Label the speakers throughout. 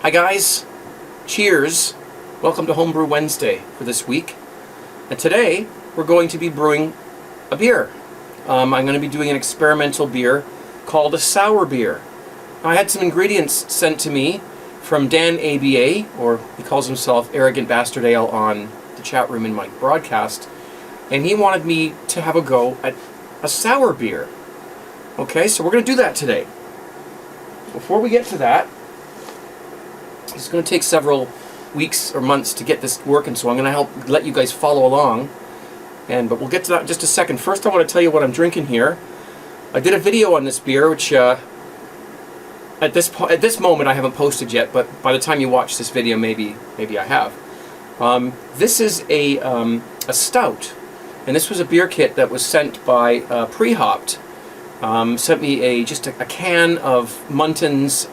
Speaker 1: Hi guys, cheers. Welcome to Homebrew Wednesday for this week. And today we're going to be brewing a beer. I'm going to be doing an experimental beer called a sour beer. Now, I had some ingredients sent to me from Dan ABA, or he calls himself Arrogant Bastard Ale on the chat room in my broadcast, and he wanted me to have a go at a sour beer. Okay, so we're going to do that today. Before we get to that, it's going to take several weeks or months to get this working, so I'm going to let you guys follow along. But we'll get to that in just a second. First, I want to tell you what I'm drinking here. I did a video on this beer, which at this moment I haven't posted yet, but by the time you watch this video, maybe I have. This is a stout, and this was a beer kit that was sent by Pre-Hopped. Sent me just a can of Munton's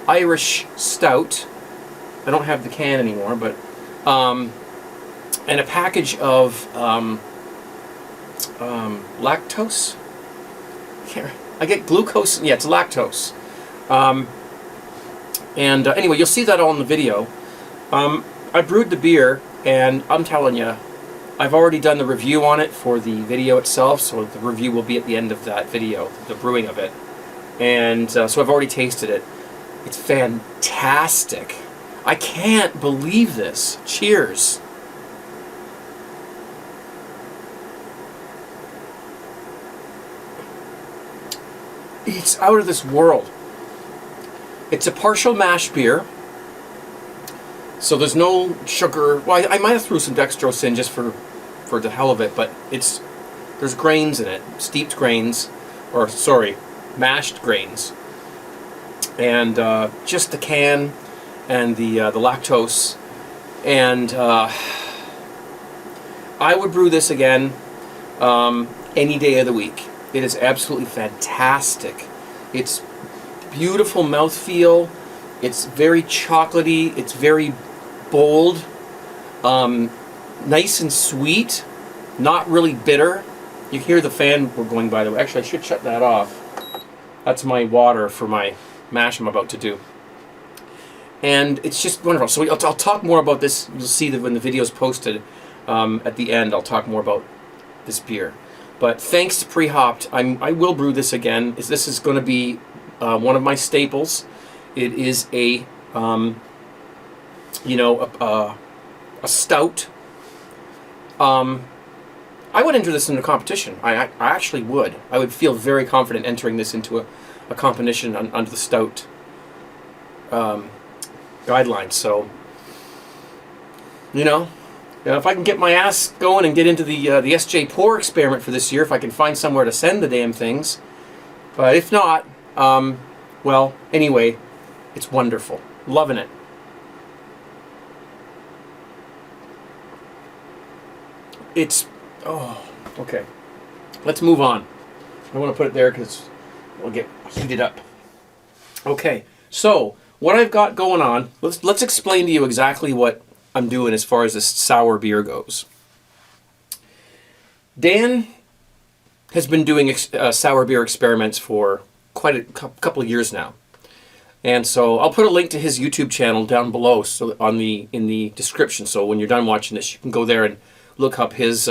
Speaker 1: Irish Stout. I don't have the can anymore, but and a package of lactose. I get glucose. Yeah, it's lactose. Anyway, you'll see that all in the video. I brewed the beer, and I'm telling you, I've already done the review on it for the video itself, so the review will be at the end of that video, the brewing of it. And so I've already tasted it. It's fantastic. I can't believe this. Cheers. It's out of this world. It's a partial mash beer. So there's no sugar. Well, I might have threw some dextrose in just for the hell of it, but there's grains in it, steeped grains, or sorry, mashed grains, and just the can and the lactose, and I would brew this again any day of the week. It is absolutely fantastic. It's beautiful mouthfeel. It's very chocolatey. It's very bold. Nice and sweet. Not really bitter. You hear the fan going by the way. Actually, I should shut that off. That's my water for my mash I'm about to do. And it's just wonderful. So I'll talk more about this. You'll see that when the video's posted at the end, I'll talk more about this beer. But thanks to Pre-Hopped, I will brew this again. This is going to be one of my staples. It is a stout. I would enter this into a competition. I actually would. I would feel very confident entering this into a competition under the stout guidelines. So, if I can get my ass going and get into the SJ Pour experiment for this year, if I can find somewhere to send the damn things. But if not, well, anyway, it's wonderful. Loving it. Oh, okay. Let's move on. I want to put it there because we'll get heated up. Okay, so what I've got going on, let's explain to you exactly what I'm doing as far as this sour beer goes. Dan has been doing sour beer experiments for quite a couple of years now. And so I'll put a link to his YouTube channel down below, so in the description. So when you're done watching this, you can go there and look up his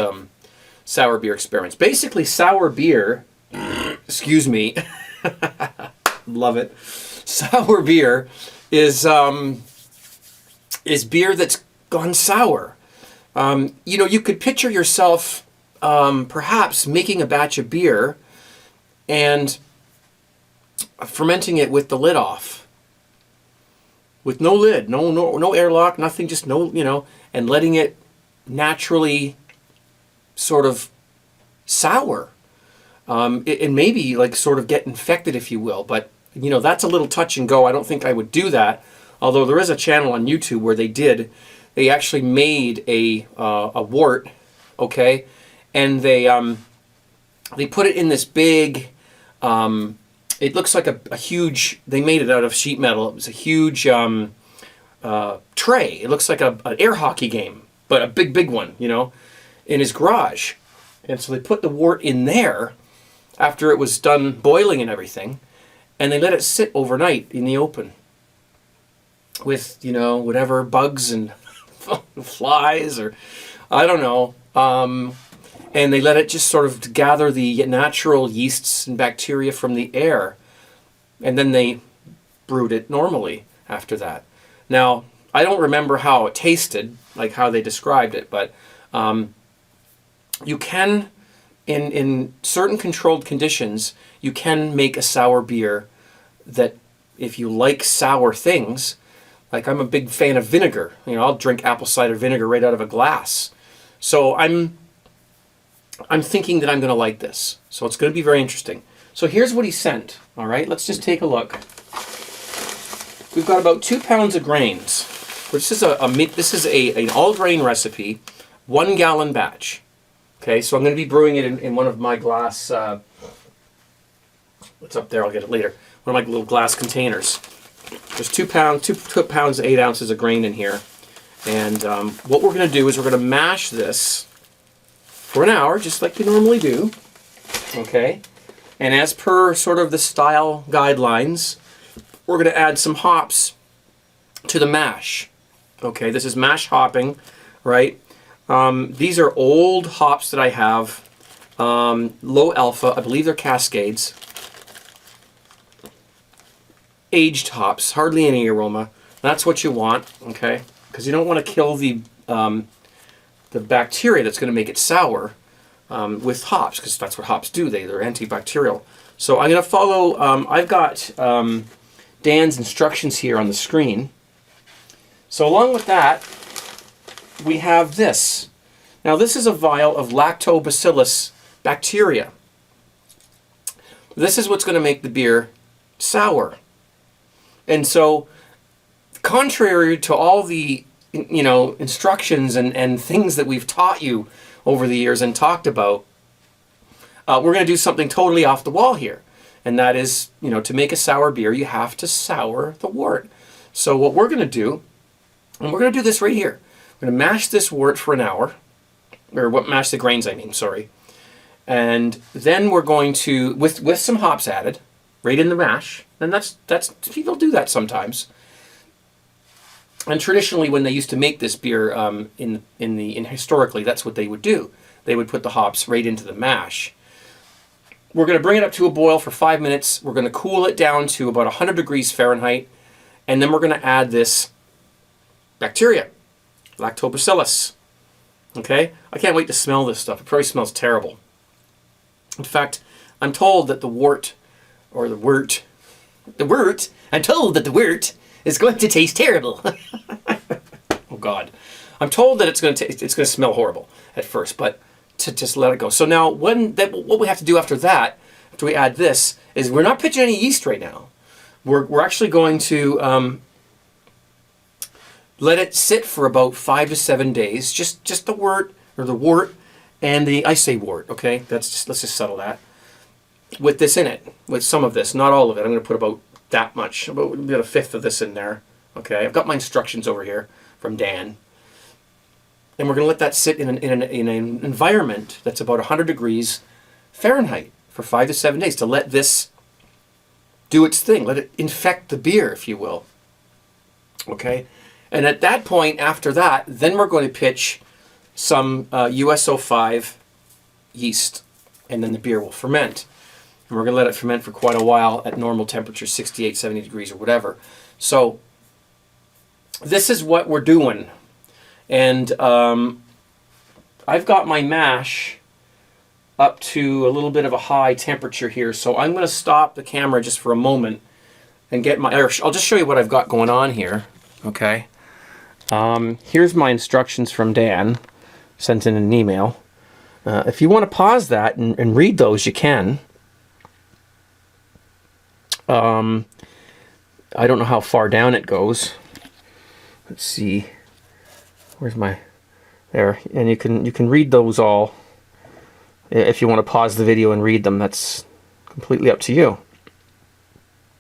Speaker 1: sour beer experiments. Basically, sour beer, excuse me, love it. Sour beer is beer that's gone sour. You could picture yourself perhaps making a batch of beer and fermenting it with the lid off, with no lid, no airlock, nothing, just and letting it naturally sort of sour, and maybe like sort of get infected, if you will. But that's a little touch and go. I don't think I would do that. Although there is a channel on YouTube where they actually made a wort, okay, and they put it in this big. It looks like a huge. They made it out of sheet metal. It was a huge tray. It looks like an air hockey game, but a big one, in his garage. And so they put the wort in there after it was done boiling and everything, and they let it sit overnight in the open. with, you know, whatever, bugs and flies, or I don't know. And they let it just sort of gather the natural yeasts and bacteria from the air. And then they brewed it normally after that. Now, I don't remember how it tasted, like how they described it, but you can, in certain controlled conditions, you can make a sour beer that, if you like sour things, like I'm a big fan of vinegar. You know, I'll drink apple cider vinegar right out of a glass. So I'm thinking that I'm going to like this. So it's going to be very interesting. So here's what he sent. All right, let's just take a look. We've got about 2 pounds of grains, which is an all grain recipe, 1 gallon batch. Okay, so I'm going to be brewing it in one of my glass. What's up there? I'll get it later. One of my little glass containers. There's 2 pounds, 2 pounds, 8 ounces of grain in here. And what we're going to do is we're going to mash this for an hour, just like you normally do. Okay. And as per sort of the style guidelines, we're going to add some hops to the mash. Okay, this is mash hopping, right? These are old hops that I have. Low alpha, I believe they're Cascades. Aged hops, hardly any aroma. That's what you want, okay? Because you don't want to kill the bacteria that's going to make it sour with hops, because that's what hops do. They're antibacterial. So I'm going to follow. I've got Dan's instructions here on the screen. So along with that, we have this. Now this is a vial of lactobacillus bacteria. This is what's going to make the beer sour. And so, contrary to all the, you know, instructions and things that we've taught you over the years and talked about, we're going to do something totally off the wall here. And that is, you know, to make a sour beer, you have to sour the wort. So what we're going to do, and we're going to do this right here. We're going to mash this wort for an hour, or mash the grains, I mean, sorry. And then we're going to, with some hops added, right in the mash, and that's people do that sometimes. And traditionally, when they used to make this beer, historically, that's what they would do. They would put the hops right into the mash. We're going to bring it up to a boil for 5 minutes. We're going to cool it down to about 100 degrees Fahrenheit, and then we're going to add this bacteria, lactobacillus. Okay, I can't wait to smell this stuff. It probably smells terrible. In fact, I'm told that I'm told that the wort is going to taste terrible. Oh God. I'm told that it's going to smell horrible at first, but to just let it go. So now what we have to do after that, after we add this, is we're not pitching any yeast right now. We're actually going to let it sit for about 5 to 7 days. Just the wort and I say wort, okay? Let's just settle that. With this in it, with some of this, not all of it. I'm going to put about that much, about a fifth of this in there. Okay, I've got my instructions over here from Dan, and we're going to let that sit in an environment that's about 100 degrees Fahrenheit for 5 to 7 days to let this do its thing, let it infect the beer, if you will. Okay, and at that point, after that, then we're going to pitch some USO5 yeast, and then the beer will ferment. And we're going to let it ferment for quite a while at normal temperature, 68, 70 degrees or whatever. So this is what we're doing. And I've got my mash up to a little bit of a high temperature here. So I'm going to stop the camera just for a moment and I'll just show you what I've got going on here. Okay. Here's my instructions from Dan, sent in an email. If you want to pause that and read those, you can. I don't know how far down it goes. Let's see. Where's my... There. And you can read those all. If you want to pause the video and read them, that's completely up to you.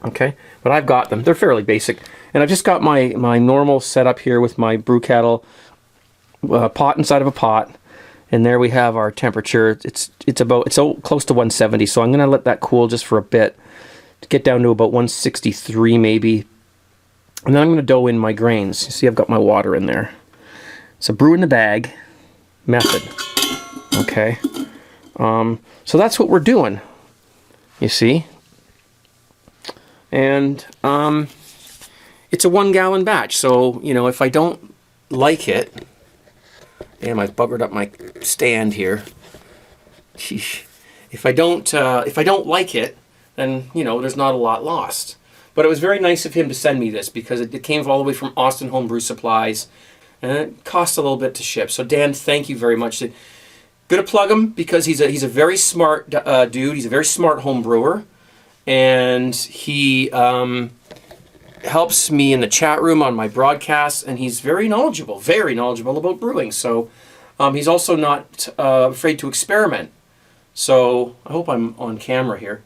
Speaker 1: Okay? But I've got them. They're fairly basic. And I've just got my normal setup here with my brew kettle, pot inside of a pot. And there we have our temperature. It's close to 170, so I'm going to let that cool just for a bit to get down to about 163 maybe. And then I'm going to dough in my grains. You see I've got my water in there. It's a brew in the bag method. Okay. So that's what we're doing. You see? And it's a 1 gallon batch. So, you know, if I don't like it, damn, I've buggered up my stand here. Sheesh. If I don't like it, then, you know, there's not a lot lost. But it was very nice of him to send me this because it came all the way from Austin Homebrew Supplies, and it cost a little bit to ship. So Dan, thank you very much. Gonna plug him because he's a very smart dude. He's a very smart home brewer, and he helps me in the chat room on my broadcasts, and he's very knowledgeable about brewing. So he's also not afraid to experiment. So I hope I'm on camera here,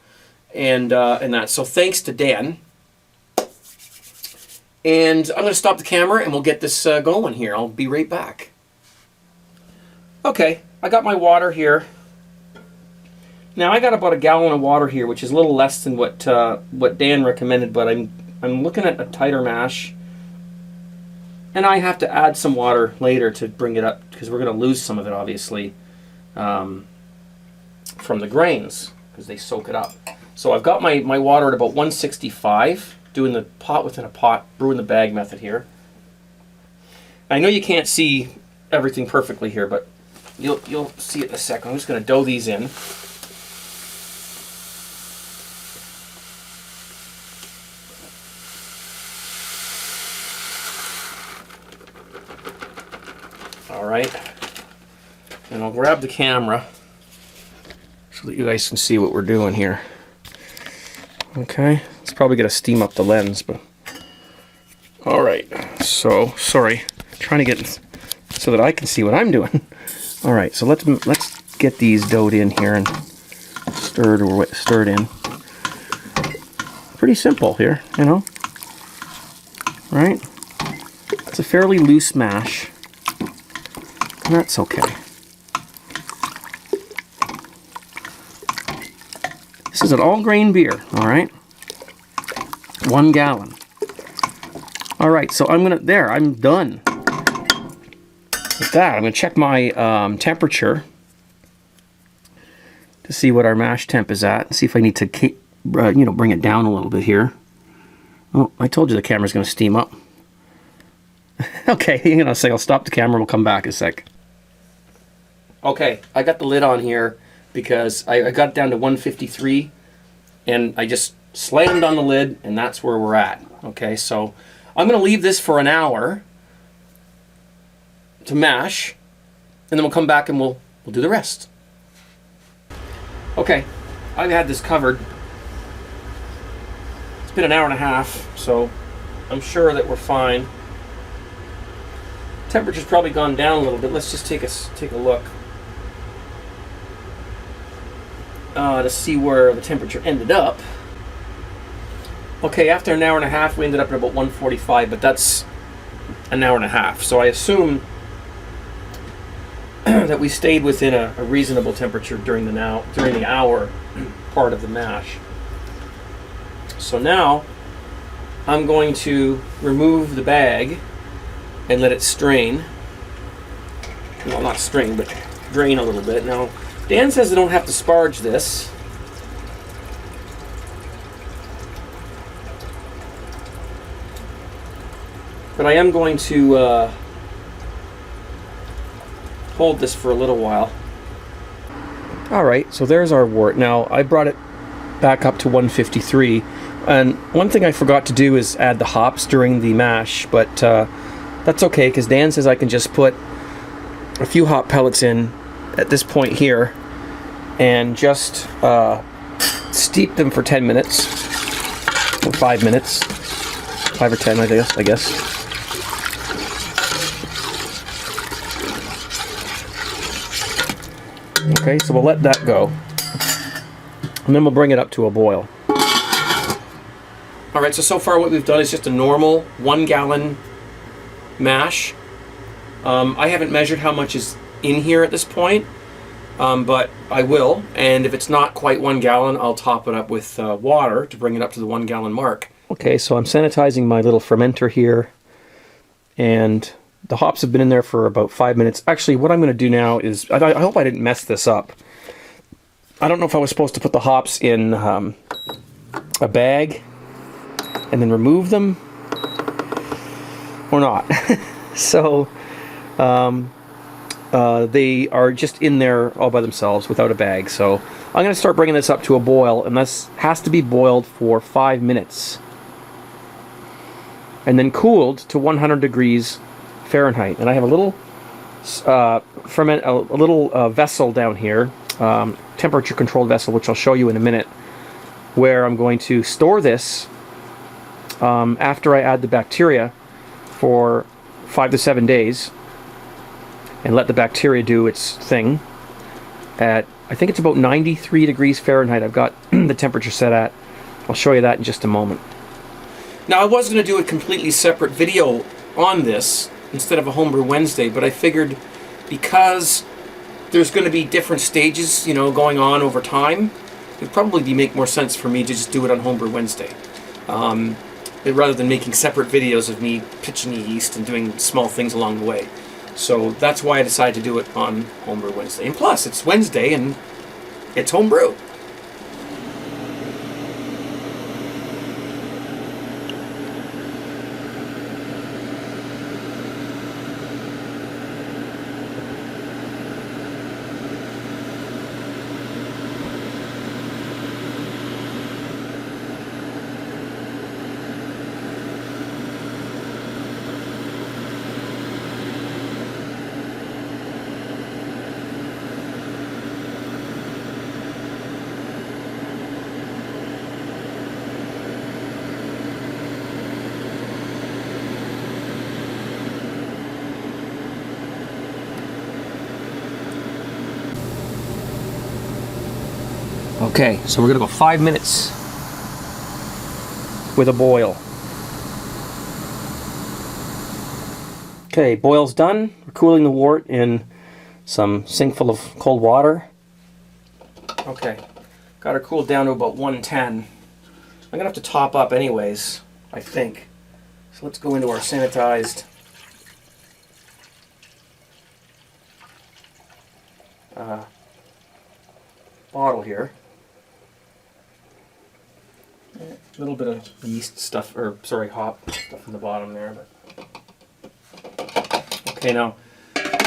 Speaker 1: and that. So thanks to Dan. And I'm going to stop the camera and we'll get this going here. I'll be right back. Okay, I got my water here. Now I got about 1 gallon of water here, which is a little less than what Dan recommended, but I'm looking at a tighter mash. And I have to add some water later to bring it up because we're going to lose some of it, obviously, from the grains because they soak it up. So I've got my water at about 165. Doing the pot within a pot, brew in the bag method here. I know you can't see everything perfectly here, but you'll see it in a second. I'm just going to dough these in. All right, and I'll grab the camera so that you guys can see what we're doing here. Okay. Probably gonna steam up the lens, but all right. So sorry, trying to get so that I can see what I'm doing. All right, so let's get these doughed in here and stirred in. Pretty simple here, you know. Right? It's a fairly loose mash, and that's okay. This is an all-grain beer. All right. 1 gallon. All right, so I'm done with that. I'm gonna check my temperature to see what our mash temp is at. See if I need to bring it down a little bit here. Oh, I told you the camera's gonna steam up. Okay, I'm gonna say I'll stop the camera. We'll come back a sec. Okay, I got the lid on here because I got it down to 153, and I just slammed on the lid, and that's where we're at. Okay, so I'm going to leave this for an hour to mash, and then we'll come back and we'll do the rest. Okay, I've had this covered. It's been an hour and a half, so I'm sure that we're fine. Temperature's probably gone down a little bit. Let's just take a look to see where the temperature ended up. Okay, after an hour and a half, we ended up at about 145, but that's an hour and a half. So I assume that we stayed within a reasonable temperature during the hour part of the mash. So now I'm going to remove the bag and let it strain. Well, not strain, but drain a little bit. Now, Dan says I don't have to sparge this. But I am going to hold this for a little while. Alright, so there's our wort. Now, I brought it back up to 153. And one thing I forgot to do is add the hops during the mash, but that's okay, because Dan says I can just put a few hop pellets in at this point here and just steep them for 10 minutes, or 5 minutes, 5 or 10 I guess. Okay, so we'll let that go, and then we'll bring it up to a boil. Alright, so far what we've done is just a normal 1 gallon mash. I haven't measured how much is in here at this point, but I will, and if it's not quite 1 gallon, I'll top it up with water to bring it up to the 1 gallon mark.
Speaker 2: Okay, so I'm sanitizing my little fermenter here, and the hops have been in there for about 5 minutes. Actually, what I'm going to do now is, I hope I didn't mess this up. I don't know if I was supposed to put the hops in a bag and then remove them or not. So they are just in there all by themselves without a bag. So I'm going to start bringing this up to a boil, and this has to be boiled for 5 minutes and then cooled to 100 degrees Fahrenheit. And I have a little vessel down here, temperature controlled vessel, which I'll show you in a minute, where I'm going to store this after I add the bacteria for 5 to 7 days and let the bacteria do its thing at, I think it's about 93 degrees Fahrenheit. I've got the temperature set at. I'll show you that in just a moment.
Speaker 1: Now, I was going to do a completely separate video on this instead of a Homebrew Wednesday, but I figured because there's going to be different stages, you know, going on over time, it'd probably make more sense for me to just do it on Homebrew Wednesday, rather than making separate videos of me pitching the yeast and doing small things along the way. So that's why I decided to do it on Homebrew Wednesday. And plus, it's Wednesday and it's homebrew.
Speaker 2: Okay, so we're going to go 5 minutes with a boil. Okay, boil's done. We're cooling the wort in some sink full of cold water.
Speaker 1: Okay, got her cooled down to about 110. I'm going to have to top up anyways, I think. So let's go into our sanitized bottle here. A little bit of yeast stuff, or sorry, hop stuff in the bottom there. But okay, now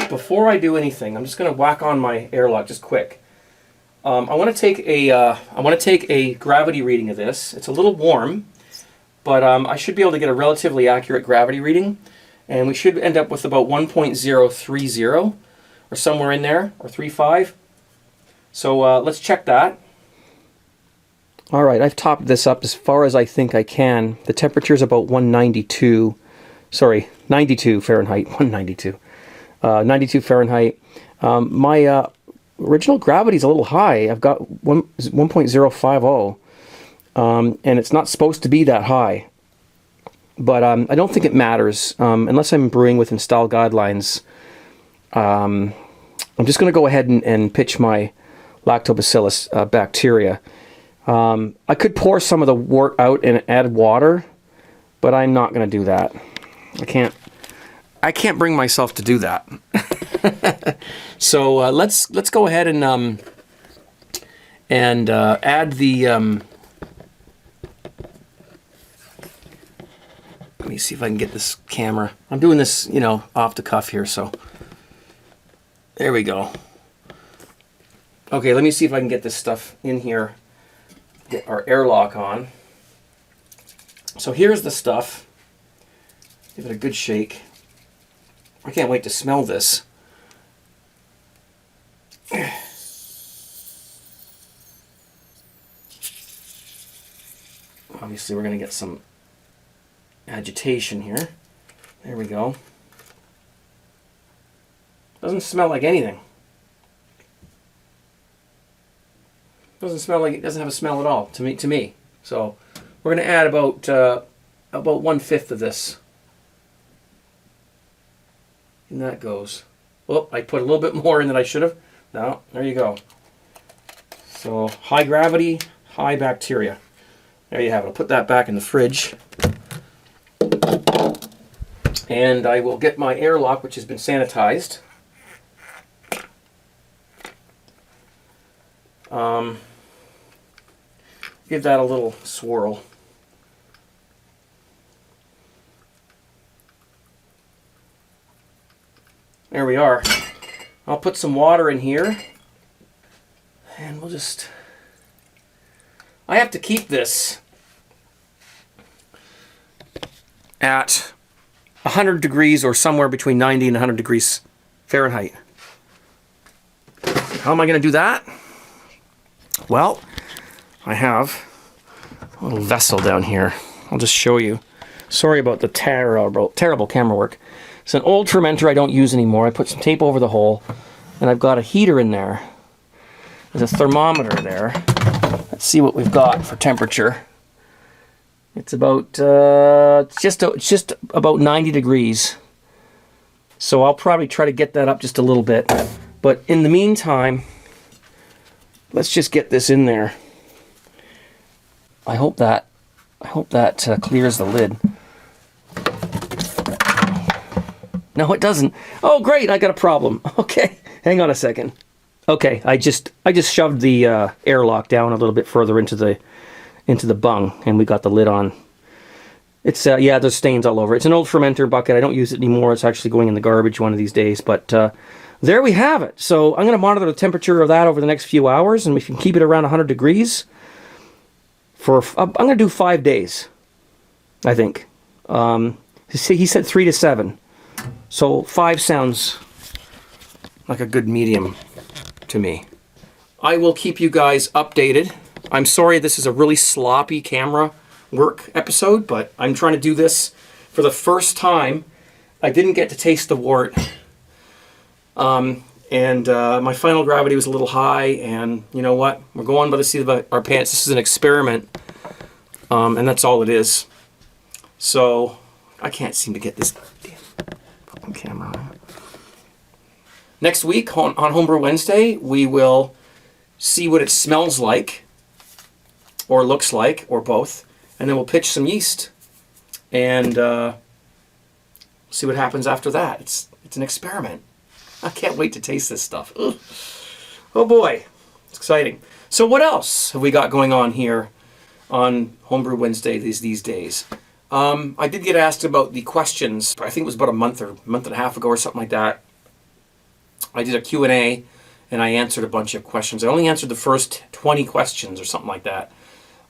Speaker 1: before I do anything, I'm just going to whack on my airlock just quick. I want to take a gravity reading of this. It's a little warm, but I should be able to get a relatively accurate gravity reading, and we should end up with about 1.030 or somewhere in there, or 35. So let's check that.
Speaker 2: All right, I've topped this up as far as I think I can. The temperature is about 92 Fahrenheit, 192. 92 Fahrenheit. My original gravity is a little high. I've got 1.050, and it's not supposed to be that high. But I don't think it matters, unless I'm brewing within style guidelines. I'm just going to go ahead and pitch my lactobacillus bacteria. I could pour some of the wort out and add water, but I'm not going to do that. I can't bring myself to do that. So let's go ahead and add the. Let me see if I can get this camera. I'm doing this, you know, off the cuff here, so there we go. Okay, let me see if I can get this stuff in here. Get our airlock on. So here's the stuff. Give it a good shake. I can't wait to smell this. Obviously, we're going to get some agitation here. There we go. Doesn't smell like anything. Doesn't smell like, it doesn't have a smell at all to me. So we're going to add about 1/5 of this. And that goes. Oh, I put a little bit more in than I should have. No, there you go. So high gravity, high bacteria.
Speaker 1: There you have it. I'll put that back in the fridge. And I will get my airlock, which has been sanitized. Give that a little swirl. There we are. I'll put some water in here. And we'll just... I have to keep this at 100 degrees or somewhere between 90 and 100 degrees Fahrenheit. How am I going to do that? Well, I have a little vessel down here. I'll just show you. Sorry about the terrible camera work. It's an old fermenter I don't use anymore. I put some tape over the hole, and I've got a heater in there. There's a thermometer there. Let's see what we've got for temperature. It's about just about 90 degrees. So I'll probably try to get that up just a little bit. But in the meantime, let's just get this in there. I hope that clears the lid. No, it doesn't. Oh, great! I got a problem. Okay, hang on a second. Okay, I just shoved the airlock down a little bit further into the bung, and we got the lid on. It's yeah, there's stains all over. It's an old fermenter bucket. I don't use it anymore. It's actually going in the garbage one of these days. But there we have it. So I'm going to monitor the temperature of that over the next few hours, and we can keep it around 100 degrees. I'm going to do 5 days, I think. He said 3 to 7. So 5 sounds like a good medium to me. I will keep you guys updated. I'm sorry this is a really sloppy camera work episode, but I'm trying to do this for the first time. I didn't get to taste the wort. My final gravity was a little high, and you know what? We're going by the seat of our pants. This is an experiment, and that's all it is. So I can't seem to get this damn fucking camera on. Next week on Homebrew Wednesday, we will see what it smells like, or looks like, or both, and then we'll pitch some yeast, and see what happens after that. It's an experiment. I can't wait to taste this stuff. Ugh. Oh boy, it's exciting. So what else have we got going on here on Homebrew Wednesday these days? I did get asked about the questions. I think it was about a month and a half ago or something like that. I did a Q&A and I answered a bunch of questions. I only answered the first 20 questions or something like that.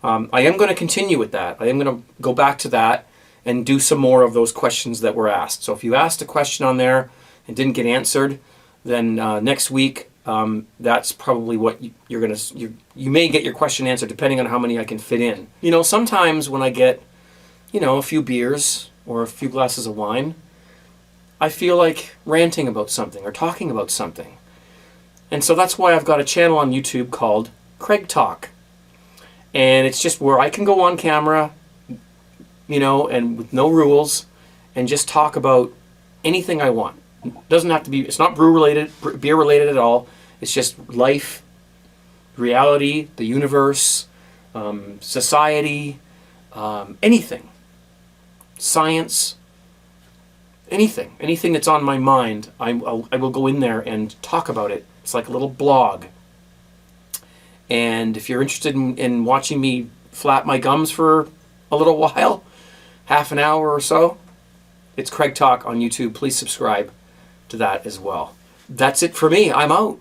Speaker 1: I am going to continue with that. I am going to go back to that and do some more of those questions that were asked. So if you asked a question on there and didn't get answered, then next week that's probably what you're gonna. You may get your question answered depending on how many I can fit in. You know, sometimes when I get, you know, a few beers or a few glasses of wine, I feel like ranting about something or talking about something, and so that's why I've got a channel on YouTube called Craig Talk, and it's just where I can go on camera, you know, and with no rules, and just talk about anything I want. It doesn't have to be, it's not beer related at all. It's just life, reality, the universe, society, anything, science, anything that's on my mind. I will go in there and talk about it. It's like a little blog. And if you're interested in watching me flap my gums for a little while, half an hour or so, it's Craig Talk on YouTube. Please subscribe to that as well. That's it for me. I'm out.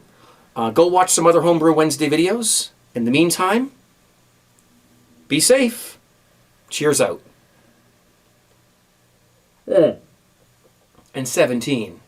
Speaker 1: Go watch some other Homebrew Wednesday videos. In the meantime, be safe. Cheers out. And 17.